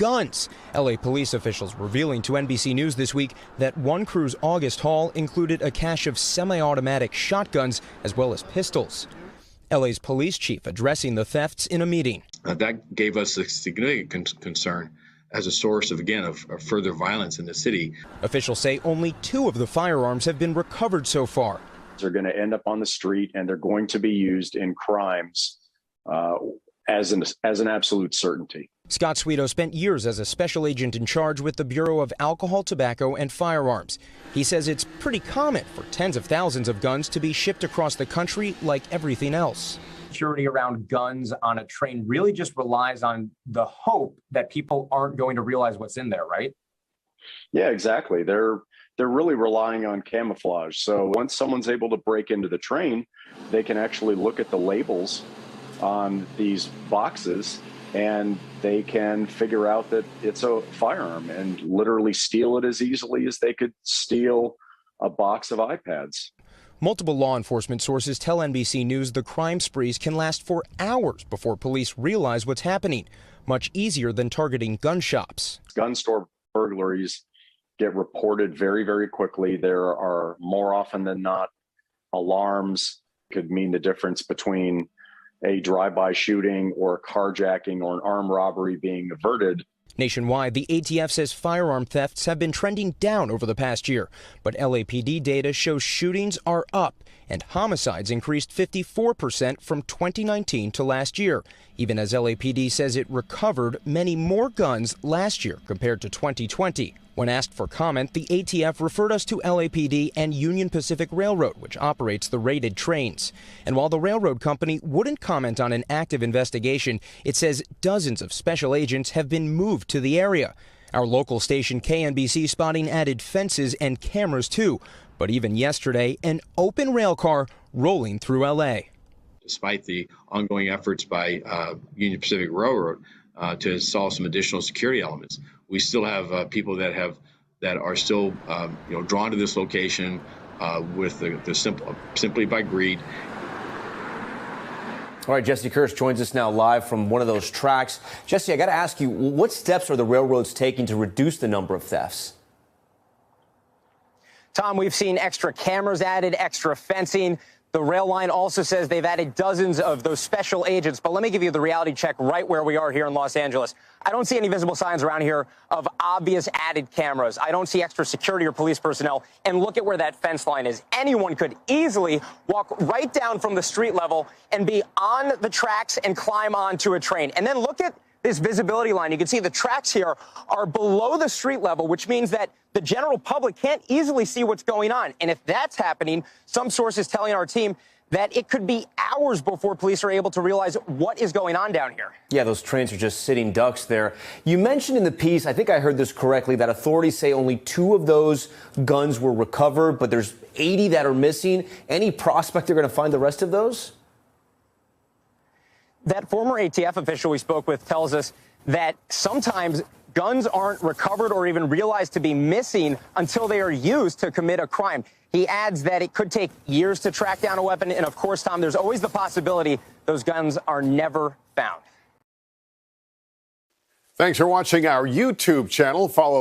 guns. LA police officials revealing to NBC News this week that one crew's August haul included a cache of semi-automatic shotguns as well as pistols. LA's police chief addressing the thefts in a meeting. That gave us a significant concern as a source of further violence in the city. Officials say only 2 of the firearms have been recovered so far. They're going to end up on the street and they're going to be used in crimes as an absolute certainty. Scott Sweeto spent years as a special agent in charge with the Bureau of Alcohol, Tobacco, and Firearms. He says it's pretty common for tens of thousands of guns to be shipped across the country like everything else. Security around guns on a train really just relies on the hope that people aren't going to realize what's in there, right? Yeah, exactly. They're really relying on camouflage. So once someone's able to break into the train, they can actually look at the labels on these boxes and they can figure out that it's a firearm and literally steal it as easily as they could steal a box of iPads. Multiple law enforcement sources tell NBC News the crime sprees can last for hours before police realize what's happening, much easier than targeting gun shops. Gun store burglaries get reported very, very quickly. There are more often than not alarms. Could mean the difference between a drive-by shooting or a carjacking or an armed robbery being averted. Nationwide, the ATF says firearm thefts have been trending down over the past year, but LAPD data shows shootings are up and homicides increased 54% from 2019 to last year, even as LAPD says it recovered many more guns last year compared to 2020. When asked for comment, the ATF referred us to LAPD and Union Pacific Railroad, which operates the rated trains. And while the railroad company wouldn't comment on an active investigation, it says dozens of special agents have been moved to the area. Our local station KNBC spotting added fences and cameras too. But even yesterday, an open rail car rolling through LA. Despite the ongoing efforts by Union Pacific Railroad to install some additional security elements, we still have people that are still drawn to this location with simply by greed. All right, Jesse Kirsch joins us now live from one of those tracks. Jesse, I got to ask you, what steps are the railroads taking to reduce the number of thefts? Tom, we've seen extra cameras added, extra fencing. The rail line also says they've added dozens of those special agents. But let me give you the reality check right where we are here in Los Angeles. I don't see any visible signs around here of obvious added cameras. I don't see extra security or police personnel. And look at where that fence line is. Anyone could easily walk right down from the street level and be on the tracks and climb onto a train. And then look at this visibility line. You can see the tracks here are below the street level, which means that the general public can't easily see what's going on. And if that's happening, some sources telling our team that it could be hours before police are able to realize what is going on down here. Yeah, those trains are just sitting ducks there. You mentioned in the piece, I think I heard this correctly, that authorities say only 2 of those guns were recovered, but there's 80 that are missing. Any prospect they're going to find the rest of those? That former ATF official we spoke with tells us that sometimes guns aren't recovered or even realized to be missing until they are used to commit a crime. He adds that it could take years to track down a weapon. And of course, Tom, there's always the possibility those guns are never found. Thanks for watching our YouTube channel. Follow